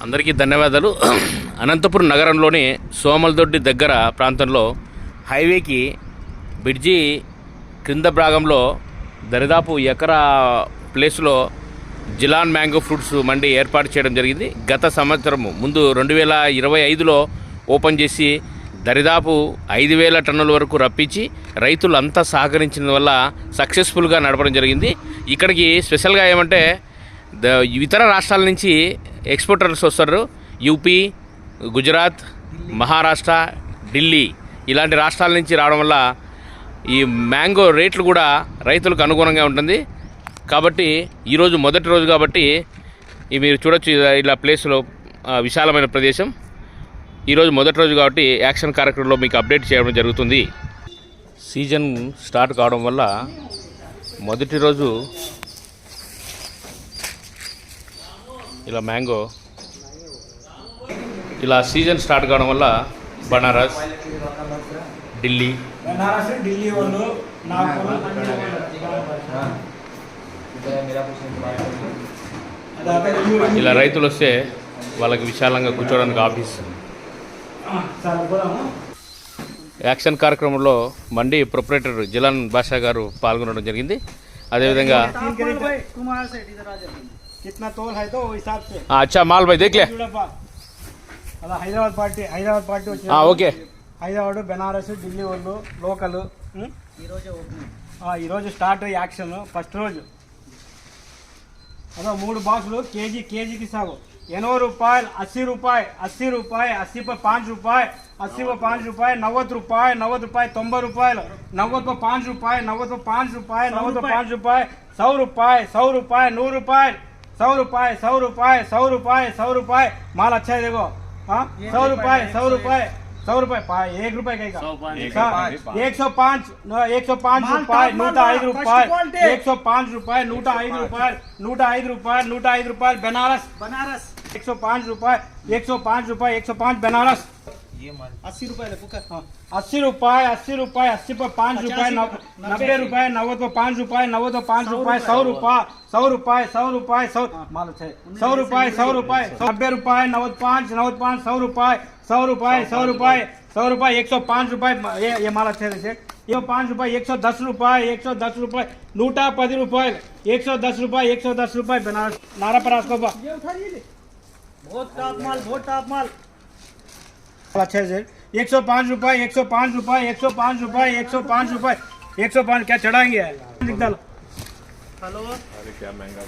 అందరికీ ధన్యవాదాలు. అనంతపురం నగరంలోని సోమలదొడ్డి దగ్గర ప్రాంతంలో హైవేకి బ్రిడ్జి క్రింద భాగంలో దరిదాపు ఎకరా ప్లేస్లో జిలాన్ మ్యాంగో ఫ్రూట్స్ మండి ఏర్పాటు చేయడం జరిగింది. గత సంవత్సరం ముందు 2025లో ఓపెన్ చేసి దరిదాపు 5,000 టన్నుల వరకు రప్పించి రైతులంతా సహకరించిన వల్ల సక్సెస్ఫుల్గా నడపడం జరిగింది. ఇక్కడికి స్పెషల్గా ఏమంటే ఇతర రాష్ట్రాల నుంచి ఎక్స్పోర్టర్స్ వస్తారు. యూపీ, గుజరాత్, మహారాష్ట్ర, ఢిల్లీ ఇలాంటి రాష్ట్రాల నుంచి రావడం వల్ల ఈ మ్యాంగో రేట్లు కూడా రైతులకు అనుగుణంగా ఉంటుంది. కాబట్టి ఈరోజు మొదటి రోజు కాబట్టి మీరు చూడొచ్చు ఇలా ప్లేస్లో విశాలమైన ప్రదేశం. ఈరోజు మొదటి రోజు కాబట్టి యాక్షన్ కార్యక్రమంలో మీకు అప్డేట్ చేయడం జరుగుతుంది. సీజన్ స్టార్ట్ కావడం వల్ల మొదటి రోజు ఇలా మ్యాంగో ఇలా సీజన్ స్టార్ట్ కావడం వల్ల బనారస్, ఢిల్లీ వాళ్ళు ఇలా రైతులు వస్తే వాళ్ళకి విశాలంగా కూర్చోవడానికి ఆఫీస్. యాక్షన్ కార్యక్రమంలో మండి ప్రొపరేటర్ జిలాన్ బాషా గారు పాల్గొనడం జరిగింది. అదేవిధంగా అచ్చా మాల్ భాయ్ దేఖ్లే హైదరాబాద్ పార్టీ వచ్చింది. ఓకే, హైదరాబాద్, బెనారస్, ఢిల్లీ వాళ్ళు లోకల్. ఈరోజు స్టార్ట్ యాక్షన్ ఫస్ట్ రోజు. అదో 3 బాక్సులు కేజీకి సాగు 80 రూపాయలు, 80 రూపాయలు, 80 రూపాయలు, 80 पर 5 रुपये, 80 पर 5 रुपये, 90 रुपये, 90 रुपये, 90 रुपये, 90 पर 5 रुपये, 90 पर 5 रुपये, 90 पर 5 रुपये, 100 रुपये, 100 रुपये, 100 रुपये, 100 रुपये, 100 रुपये, 100 रुपये, 100 रुपये. माल अच्छा है देखो. 100 रुपये, 100 रुपये, 100 रुपये, 1 रुपये का 105, 105 रुपये, 105 रुपये, 105 रुपये, 105 रुपये, 105 रुपये, 105 रुपये. बनारस 105 रुपये, 105 रुपये, 105 बनारस. 80 रुपये, 80 रुपये, 80 रुपये, 80 पर 5 रुपये, 90 रुपये, 90 पर 5 रुपये, 90 पर 5 रुपये, 100 रुपये, 100 रुपये, 100 रुपये, 100 माल अच्छा है. 100 रुपये, 100 रुपये, 90 रुपये, 95, 95, 100 रुपये, 100 रुपये, 100 रुपये, 100 रुपये, 105 रुपये. ये माल अच्छा है. 105 रुपये, 110 रुपये, 110 रुपये, 110 रुपये, 110 रुपये, 110 रुपये बनारस नारा परास को बहुत टॉप माल अच्छा है. 105 रुपये, 105 रुपये, 105 रुपये, 105 रुपये, 105. क्या चढ़ाएंगे? हेलो, अरे क्या महंगा